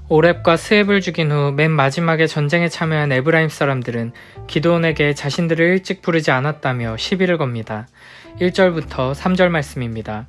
오렙과 스앱을 죽인 후 맨 마지막에 전쟁에 참여한 에브라임 사람들은 기드온에게 자신들을 일찍 부르지 않았다며 시비를 겁니다. 1절부터 3절 말씀입니다.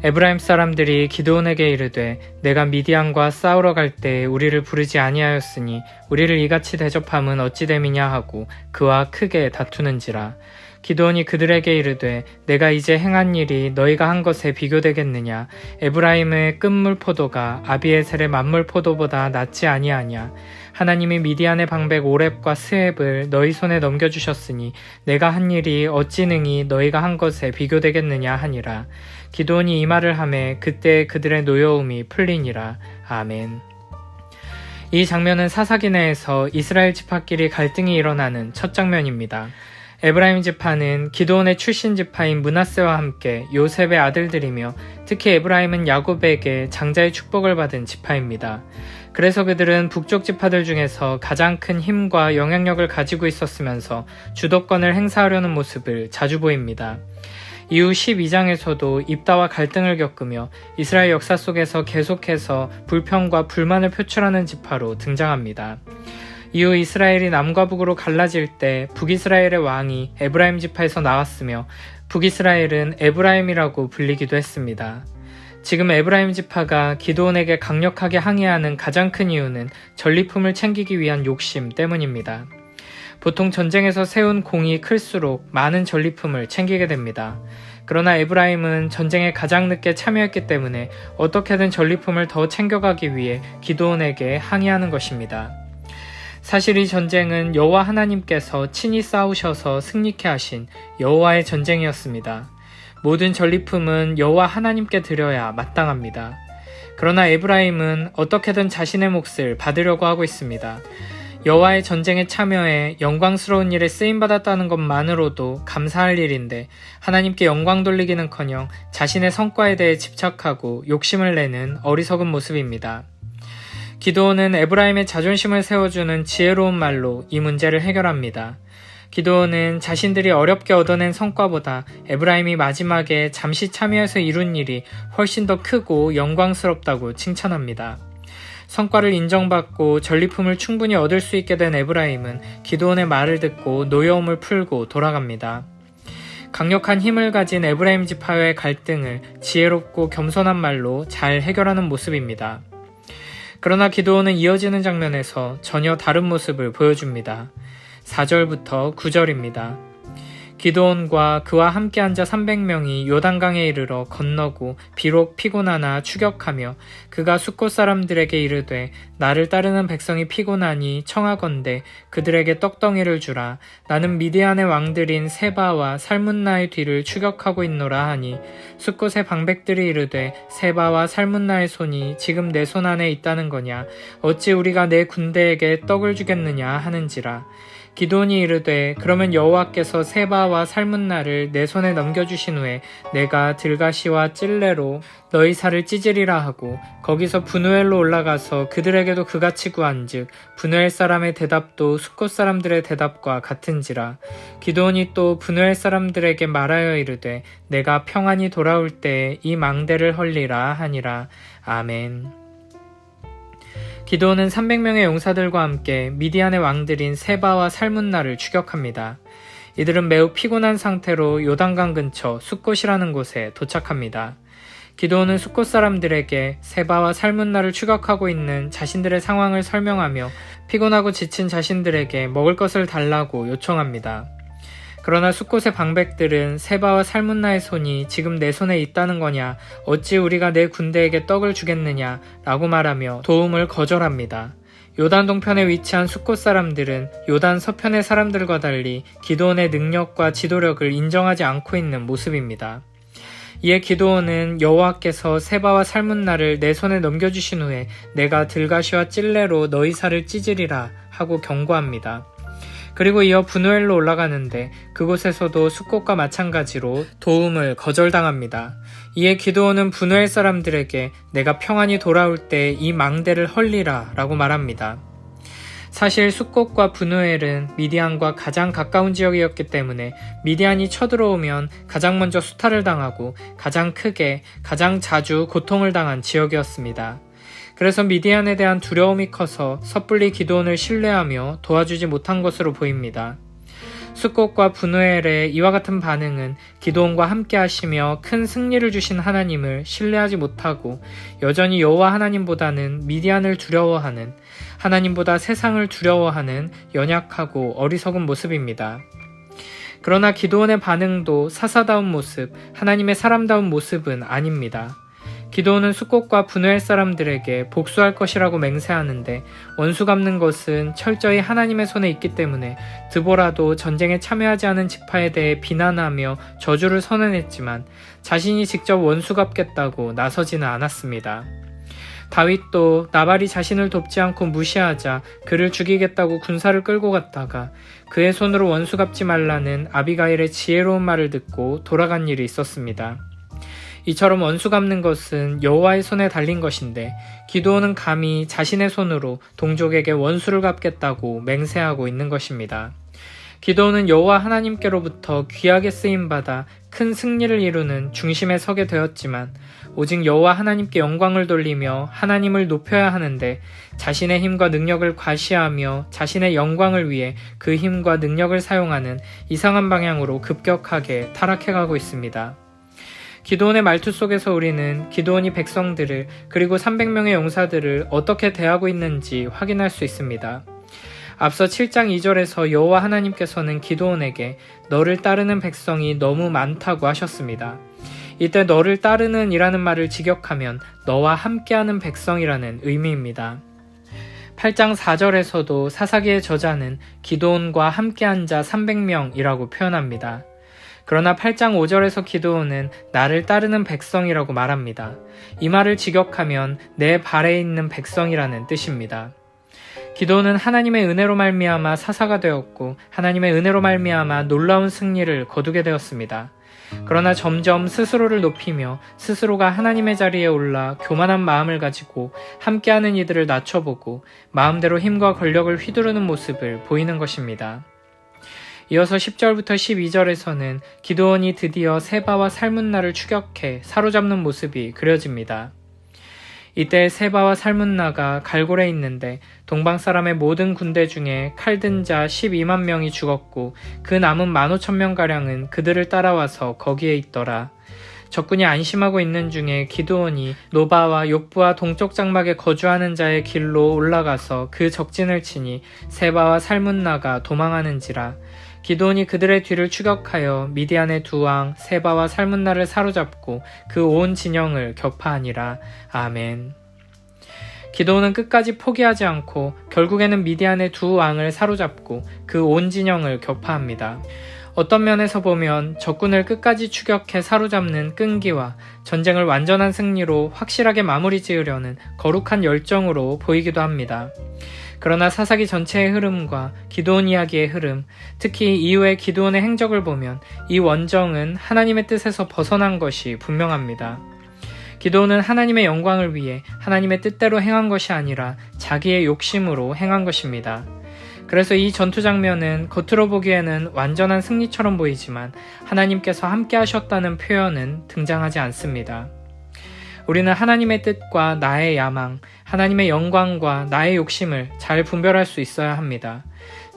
에브라임 사람들이 기드온에게 이르되 내가 미디안과 싸우러 갈 때 우리를 부르지 아니하였으니 우리를 이같이 대접함은 어찌 됨이냐 하고 그와 크게 다투는지라. 기드온이 그들에게 이르되 내가 이제 행한 일이 너희가 한 것에 비교되겠느냐. 에브라임의 끝물 포도가 아비에셀의 만물 포도보다 낫지 아니하냐. 하나님이 미디안의 방백 오렙과 스앱을 너희 손에 넘겨주셨으니 내가 한 일이 어찌 능히 너희가 한 것에 비교되겠느냐 하니라. 기드온이 이 말을 하매 그때 그들의 노여움이 풀리니라. 아멘. 이 장면은 사사기 내에서 이스라엘 지파끼리 갈등이 일어나는 첫 장면입니다. 에브라임 지파는 기드온의 출신 지파인 므낫세와 함께 요셉의 아들들이며 특히 에브라임은 야곱에게 장자의 축복을 받은 지파입니다. 그래서 그들은 북쪽 지파들 중에서 가장 큰 힘과 영향력을 가지고 있었으면서 주도권을 행사하려는 모습을 자주 보입니다. 이후 12장에서도 입다와 갈등을 겪으며 이스라엘 역사 속에서 계속해서 불평과 불만을 표출하는 지파로 등장합니다. 이후 이스라엘이 남과 북으로 갈라질 때 북이스라엘의 왕이 에브라임 지파에서 나왔으며 북이스라엘은 에브라임이라고 불리기도 했습니다. 지금 에브라임 지파가 기드온에게 강력하게 항의하는 가장 큰 이유는 전리품을 챙기기 위한 욕심 때문입니다. 보통 전쟁에서 세운 공이 클수록 많은 전리품을 챙기게 됩니다. 그러나 에브라임은 전쟁에 가장 늦게 참여했기 때문에 어떻게든 전리품을 더 챙겨가기 위해 기드온에게 항의하는 것입니다. 사실 이 전쟁은 여호와 하나님께서 친히 싸우셔서 승리케 하신 여호와의 전쟁이었습니다. 모든 전리품은 여호와 하나님께 드려야 마땅합니다. 그러나 에브라임은 어떻게든 자신의 몫을 받으려고 하고 있습니다. 여호와의 전쟁에 참여해 영광스러운 일에 쓰임받았다는 것만으로도 감사할 일인데 하나님께 영광 돌리기는커녕 자신의 성과에 대해 집착하고 욕심을 내는 어리석은 모습입니다. 기드온은 에브라임의 자존심을 세워주는 지혜로운 말로 이 문제를 해결합니다. 기드온은 자신들이 어렵게 얻어낸 성과보다 에브라임이 마지막에 잠시 참여해서 이룬 일이 훨씬 더 크고 영광스럽다고 칭찬합니다. 성과를 인정받고 전리품을 충분히 얻을 수 있게 된 에브라임은 기드온의 말을 듣고 노여움을 풀고 돌아갑니다. 강력한 힘을 가진 에브라임 지파와의 갈등을 지혜롭고 겸손한 말로 잘 해결하는 모습입니다. 그러나 기드온은 이어지는 장면에서 전혀 다른 모습을 보여줍니다. 4절부터 9절입니다. 기드온과 그와 함께 앉아 300명이 요단강에 이르러 건너고 비록 피곤하나 추격하며 그가 숫곳 사람들에게 이르되 나를 따르는 백성이 피곤하니 청하건대 그들에게 떡덩이를 주라. 나는 미디안의 왕들인 세바와 살문나의 뒤를 추격하고 있노라 하니 숫곳의 방백들이 이르되 세바와 살문나의 손이 지금 내 손 안에 있다는 거냐. 어찌 우리가 내 군대에게 떡을 주겠느냐 하는지라. 기드온이 이르되 그러면 여호와께서 세바와 살문나를 내 손에 넘겨주신 후에 내가 들가시와 찔레로 너희 살을 찢으리라 하고 거기서 브누엘로 올라가서 그들에게도 그같이 구한즉 브누엘 사람의 대답도 숫곳 사람들의 대답과 같은지라. 기드온이 또 브누엘 사람들에게 말하여 이르되 내가 평안히 돌아올 때에 이 망대를 헐리라 하니라. 아멘. 기드온은 300명의 용사들과 함께 미디안의 왕들인 세바와 살문나를 추격합니다. 이들은 매우 피곤한 상태로 요단강 근처 숫곳이라는 곳에 도착합니다. 기드온은 숫곳 사람들에게 세바와 살문나를 추격하고 있는 자신들의 상황을 설명하며 피곤하고 지친 자신들에게 먹을 것을 달라고 요청합니다. 그러나 숫곳의 방백들은 세바와 살문나의 손이 지금 내 손에 있다는 거냐, 어찌 우리가 내 군대에게 떡을 주겠느냐 라고 말하며 도움을 거절합니다. 요단 동편에 위치한 숫곳 사람들은 요단 서편의 사람들과 달리 기드온의 능력과 지도력을 인정하지 않고 있는 모습입니다. 이에 기드온은 여호와께서 세바와 살문나를 내 손에 넘겨주신 후에 내가 들가시와 찔레로 너희 살을 찢으리라 하고 경고합니다. 그리고 이어 브누엘로 올라가는데 그곳에서도 숫곳과 마찬가지로 도움을 거절당합니다. 이에 기드온은 브누엘 사람들에게 내가 평안히 돌아올 때 이 망대를 헐리라 라고 말합니다. 사실 숫곳과 브누엘은 미디안과 가장 가까운 지역이었기 때문에 미디안이 쳐들어오면 가장 먼저 수탈을 당하고 가장 크게 가장 자주 고통을 당한 지역이었습니다. 그래서 미디안에 대한 두려움이 커서 섣불리 기드온을 신뢰하며 도와주지 못한 것으로 보입니다. 숫꽃과 분우엘의 이와 같은 반응은 기드온과 함께 하시며 큰 승리를 주신 하나님을 신뢰하지 못하고 여전히 여호와 하나님보다는 미디안을 두려워하는, 하나님보다 세상을 두려워하는 연약하고 어리석은 모습입니다. 그러나 기드온의 반응도 사사다운 모습, 하나님의 사람다운 모습은 아닙니다. 기드온은 숫꽃과 분우엘 사람들에게 복수할 것이라고 맹세하는데 원수 갚는 것은 철저히 하나님의 손에 있기 때문에 드보라도 전쟁에 참여하지 않은 지파에 대해 비난하며 저주를 선언했지만 자신이 직접 원수 갚겠다고 나서지는 않았습니다. 다윗도 나발이 자신을 돕지 않고 무시하자 그를 죽이겠다고 군사를 끌고 갔다가 그의 손으로 원수 갚지 말라는 아비가일의 지혜로운 말을 듣고 돌아간 일이 있었습니다. 이처럼 원수 갚는 것은 여호와의 손에 달린 것인데 기드온은 감히 자신의 손으로 동족에게 원수를 갚겠다고 맹세하고 있는 것입니다. 기드온은 여호와 하나님께로부터 귀하게 쓰임받아 큰 승리를 이루는 중심에 서게 되었지만 오직 여호와 하나님께 영광을 돌리며 하나님을 높여야 하는데 자신의 힘과 능력을 과시하며 자신의 영광을 위해 그 힘과 능력을 사용하는 이상한 방향으로 급격하게 타락해가고 있습니다. 기드온의 말투 속에서 우리는 기드온이 백성들을 그리고 300명의 용사들을 어떻게 대하고 있는지 확인할 수 있습니다. 앞서 7장 2절에서 여호와 하나님께서는 기드온에게 너를 따르는 백성이 너무 많다고 하셨습니다. 이때 너를 따르는 이라는 말을 직역하면 너와 함께하는 백성이라는 의미입니다. 8장 4절에서도 사사기의 저자는 기드온과 함께한 자 300명이라고 표현합니다. 그러나 8장 5절에서 기드온은 나를 따르는 백성이라고 말합니다. 이 말을 직역하면 내 발에 있는 백성이라는 뜻입니다. 기드온은 하나님의 은혜로 말미암아 사사가 되었고 하나님의 은혜로 말미암아 놀라운 승리를 거두게 되었습니다. 그러나 점점 스스로를 높이며 스스로가 하나님의 자리에 올라 교만한 마음을 가지고 함께하는 이들을 낮춰보고 마음대로 힘과 권력을 휘두르는 모습을 보이는 것입니다. 이어서 10절부터 12절에서는 기드온이 드디어 세바와 살문나를 추격해 사로잡는 모습이 그려집니다. 이때 세바와 살문나가 갈골에 있는데 동방 사람의 모든 군대 중에 칼든 자 12만 명이 죽었고 그 남은 15,000명가량은 그들을 따라와서 거기에 있더라. 적군이 안심하고 있는 중에 기드온이 노바와 욥부와 동쪽 장막에 거주하는 자의 길로 올라가서 그 적진을 치니 세바와 살문나가 도망하는지라. 기드온이 그들의 뒤를 추격하여 미디안의 두 왕 세바와 살문나를 사로잡고 그 온 진영을 격파하니라. 아멘. 기드온은 끝까지 포기하지 않고 결국에는 미디안의 두 왕을 사로잡고 그 온 진영을 격파합니다. 어떤 면에서 보면 적군을 끝까지 추격해 사로잡는 끈기와 전쟁을 완전한 승리로 확실하게 마무리 지으려는 거룩한 열정으로 보이기도 합니다. 그러나 사사기 전체의 흐름과 기드온 이야기의 흐름, 특히 이후의 기드온의 행적을 보면 이 원정은 하나님의 뜻에서 벗어난 것이 분명합니다. 기드온은 하나님의 영광을 위해 하나님의 뜻대로 행한 것이 아니라 자기의 욕심으로 행한 것입니다. 그래서 이 전투 장면은 겉으로 보기에는 완전한 승리처럼 보이지만 하나님께서 함께 하셨다는 표현은 등장하지 않습니다. 우리는 하나님의 뜻과 나의 야망, 하나님의 영광과 나의 욕심을 잘 분별할 수 있어야 합니다.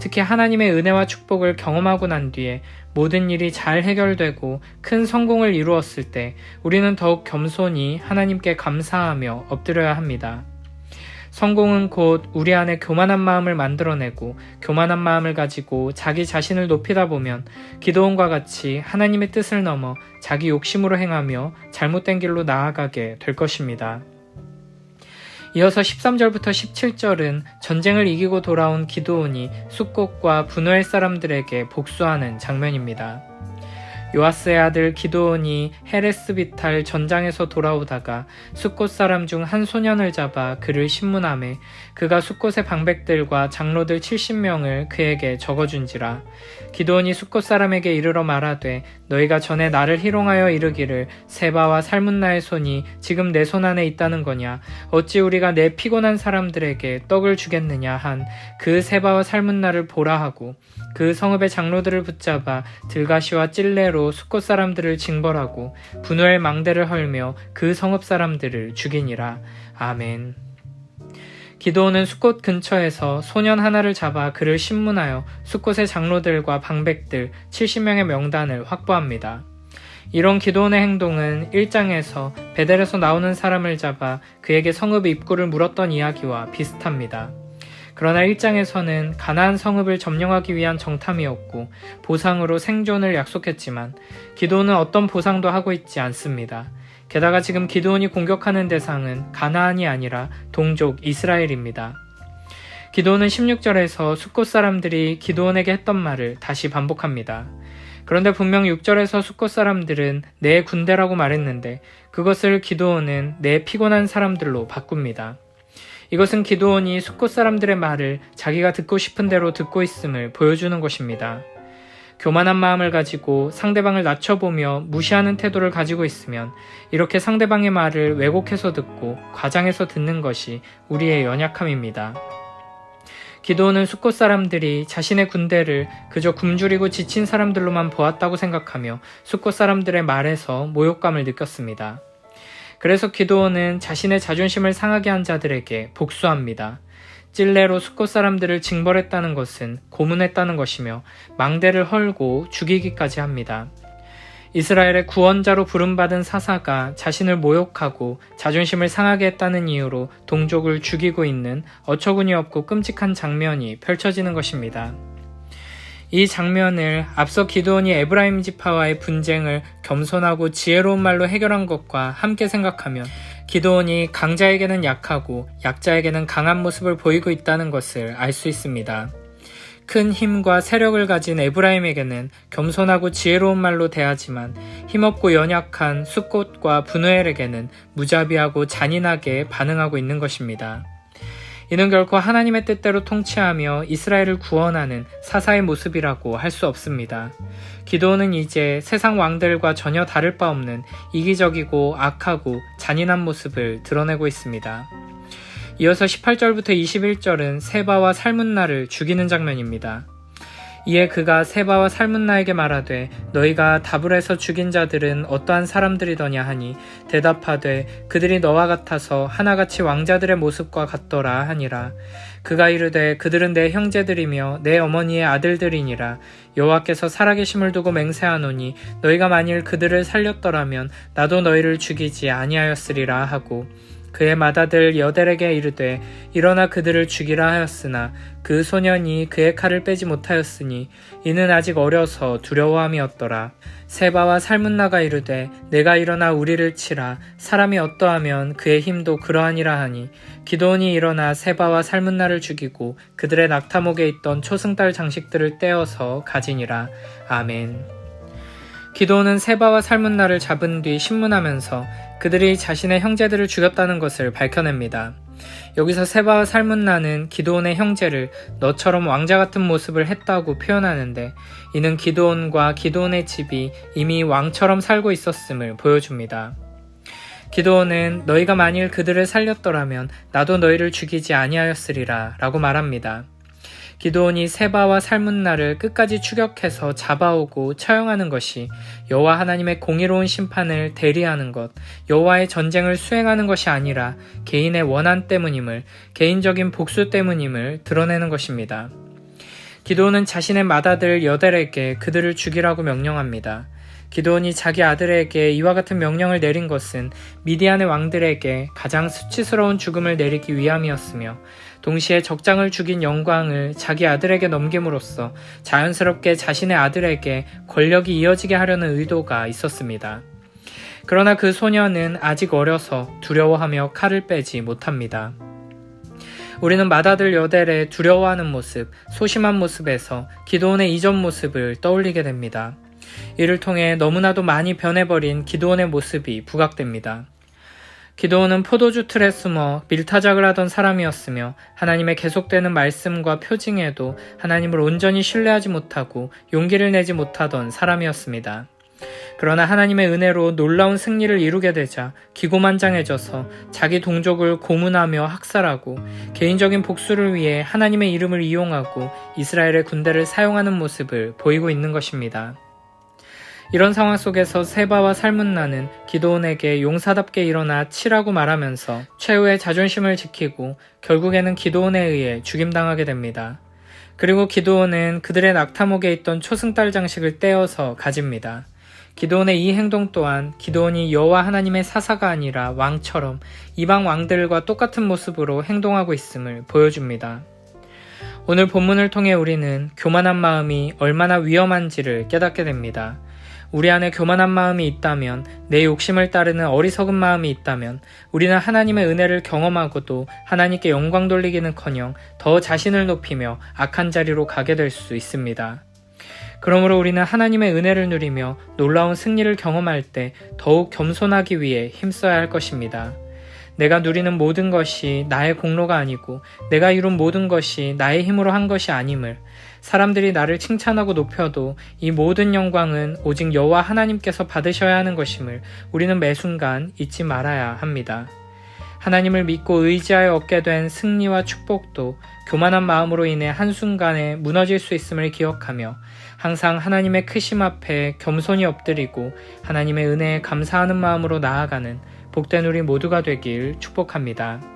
특히 하나님의 은혜와 축복을 경험하고 난 뒤에 모든 일이 잘 해결되고 큰 성공을 이루었을 때 우리는 더욱 겸손히 하나님께 감사하며 엎드려야 합니다. 성공은 곧 우리 안에 교만한 마음을 만들어내고 교만한 마음을 가지고 자기 자신을 높이다 보면 기드온과 같이 하나님의 뜻을 넘어 자기 욕심으로 행하며 잘못된 길로 나아가게 될 것입니다. 이어서 13절부터 17절은 전쟁을 이기고 돌아온 기드온이 숫꽃과 분우엘 사람들에게 복수하는 장면입니다. 요아스의 아들 기드온이 헤레스비탈 전장에서 돌아오다가 숫꽃 사람 중 한 소년을 잡아 그를 신문하매 그가 숫꽃의 방백들과 장로들 70명을 그에게 적어준지라. 기드온이 숫꽃 사람에게 이르러 말하되 너희가 전에 나를 희롱하여 이르기를 세바와 살문나의 손이 지금 내 손 안에 있다는 거냐, 어찌 우리가 내 피곤한 사람들에게 떡을 주겠느냐 한 그 세바와 살문나를 보라 하고 그 성읍의 장로들을 붙잡아 들가시와 찔레로 숫꽃 사람들을 징벌하고 분우엘 망대를 헐며 그 성읍 사람들을 죽이니라. 아멘. 기드온은 숫꽃 근처에서 소년 하나를 잡아 그를 신문하여 숫꽃의 장로들과 방백들 70명의 명단을 확보합니다. 이런 기드온의 행동은 1장에서 베델에서 나오는 사람을 잡아 그에게 성읍 입구를 물었던 이야기와 비슷합니다. 그러나 1장에서는 가나안 성읍을 점령하기 위한 정탐이었고 보상으로 생존을 약속했지만 기드온은 어떤 보상도 하고 있지 않습니다. 게다가 지금 기드온이 공격하는 대상은 가나안이 아니라 동족 이스라엘입니다. 기드온은 16절에서 숫꽃 사람들이 기드온에게 했던 말을 다시 반복합니다. 그런데 분명 6절에서 숫꽃 사람들은 내 군대라고 말했는데 그것을 기드온은 내 피곤한 사람들로 바꿉니다. 이것은 기드온이 숫꽃 사람들의 말을 자기가 듣고 싶은 대로 듣고 있음을 보여주는 것입니다. 교만한 마음을 가지고 상대방을 낮춰보며 무시하는 태도를 가지고 있으면 이렇게 상대방의 말을 왜곡해서 듣고 과장해서 듣는 것이 우리의 연약함입니다. 기드온은 숫꽃 사람들이 자신의 군대를 그저 굶주리고 지친 사람들로만 보았다고 생각하며 숫꽃 사람들의 말에서 모욕감을 느꼈습니다. 그래서 기드온은 자신의 자존심을 상하게 한 자들에게 복수합니다. 찔레로 숫꽃 사람들을 징벌했다는 것은 고문했다는 것이며 망대를 헐고 죽이기까지 합니다. 이스라엘의 구원자로 부름받은 사사가 자신을 모욕하고 자존심을 상하게 했다는 이유로 동족을 죽이고 있는 어처구니 없고 끔찍한 장면이 펼쳐지는 것입니다. 이 장면을 앞서 기드온이 에브라임 지파와의 분쟁을 겸손하고 지혜로운 말로 해결한 것과 함께 생각하면 기드온이 강자에게는 약하고 약자에게는 강한 모습을 보이고 있다는 것을 알 수 있습니다. 큰 힘과 세력을 가진 에브라임에게는 겸손하고 지혜로운 말로 대하지만 힘없고 연약한 숫꽃과 브누엘에게는 무자비하고 잔인하게 반응하고 있는 것입니다. 이는 결코 하나님의 뜻대로 통치하며 이스라엘을 구원하는 사사의 모습이라고 할 수 없습니다. 기드온은 이제 세상 왕들과 전혀 다를 바 없는 이기적이고 악하고 잔인한 모습을 드러내고 있습니다. 이어서 18절부터 21절은 세바와 살문나를 죽이는 장면입니다. 이에 그가 세바와 살문나에게 말하되 너희가 다불에서 죽인 자들은 어떠한 사람들이더냐 하니 대답하되 그들이 너와 같아서 하나같이 왕자들의 모습과 같더라 하니라. 그가 이르되 그들은 내 형제들이며 내 어머니의 아들들이니라. 여호와께서 살아계심을 두고 맹세하노니 너희가 만일 그들을 살렸더라면 나도 너희를 죽이지 아니하였으리라 하고 그의 맏아들 여델에게 이르되 일어나 그들을 죽이라 하였으나 그 소년이 그의 칼을 빼지 못하였으니 이는 아직 어려서 두려워함이었더라. 세바와 살문나가 이르되 내가 일어나 우리를 치라. 사람이 어떠하면 그의 힘도 그러하니라 하니 기드온이 일어나 세바와 살문나를 죽이고 그들의 낙타목에 있던 초승달 장식들을 떼어서 가지니라. 아멘. 기드온은 세바와 살문나를 잡은 뒤 신문하면서 그들이 자신의 형제들을 죽였다는 것을 밝혀냅니다. 여기서 세바와 살문나는 기드온의 형제를 너처럼 왕자 같은 모습을 했다고 표현하는데 이는 기드온과 기드온의 집이 이미 왕처럼 살고 있었음을 보여줍니다. 기드온은 너희가 만일 그들을 살렸더라면 나도 너희를 죽이지 아니하였으리라 라고 말합니다. 기드온이 세바와 살문나를 끝까지 추격해서 잡아오고 처형하는 것이 여호와 하나님의 공의로운 심판을 대리하는 것, 여호와의 전쟁을 수행하는 것이 아니라 개인의 원한 때문임을, 개인적인 복수 때문임을 드러내는 것입니다. 기드온은 자신의 맏아들 여델에게 그들을 죽이라고 명령합니다. 기드온이 자기 아들에게 이와 같은 명령을 내린 것은 미디안의 왕들에게 가장 수치스러운 죽음을 내리기 위함이었으며 동시에 적장을 죽인 영광을 자기 아들에게 넘김으로써 자연스럽게 자신의 아들에게 권력이 이어지게 하려는 의도가 있었습니다. 그러나 그 소년은 아직 어려서 두려워하며 칼을 빼지 못합니다. 우리는 맏아들 여델의 두려워하는 모습, 소심한 모습에서 기드온의 이전 모습을 떠올리게 됩니다. 이를 통해 너무나도 많이 변해버린 기드온의 모습이 부각됩니다. 기드온은 포도주 틀에 숨어 밀타작을 하던 사람이었으며 하나님의 계속되는 말씀과 표징에도 하나님을 온전히 신뢰하지 못하고 용기를 내지 못하던 사람이었습니다. 그러나 하나님의 은혜로 놀라운 승리를 이루게 되자 기고만장해져서 자기 동족을 고문하며 학살하고 개인적인 복수를 위해 하나님의 이름을 이용하고 이스라엘의 군대를 사용하는 모습을 보이고 있는 것입니다. 이런 상황 속에서 세바와 살문나는 기드온에게 용사답게 일어나 치라고 말하면서 최후의 자존심을 지키고 결국에는 기드온에 의해 죽임당하게 됩니다. 그리고 기드온은 그들의 낙타목에 있던 초승달 장식을 떼어서 가집니다. 기드온의 이 행동 또한 기드온이 여호와 하나님의 사사가 아니라 왕처럼 이방 왕들과 똑같은 모습으로 행동하고 있음을 보여줍니다. 오늘 본문을 통해 우리는 교만한 마음이 얼마나 위험한지를 깨닫게 됩니다. 우리 안에 교만한 마음이 있다면, 내 욕심을 따르는 어리석은 마음이 있다면 우리는 하나님의 은혜를 경험하고도 하나님께 영광 돌리기는커녕 더 자신을 높이며 악한 자리로 가게 될 수 있습니다. 그러므로 우리는 하나님의 은혜를 누리며 놀라운 승리를 경험할 때 더욱 겸손하기 위해 힘써야 할 것입니다. 내가 누리는 모든 것이 나의 공로가 아니고 내가 이룬 모든 것이 나의 힘으로 한 것이 아님을, 사람들이 나를 칭찬하고 높여도 이 모든 영광은 오직 여호와 하나님께서 받으셔야 하는 것임을 우리는 매순간 잊지 말아야 합니다. 하나님을 믿고 의지하여 얻게 된 승리와 축복도 교만한 마음으로 인해 한순간에 무너질 수 있음을 기억하며 항상 하나님의 크심 앞에 겸손히 엎드리고 하나님의 은혜에 감사하는 마음으로 나아가는 복된 우리 모두가 되길 축복합니다.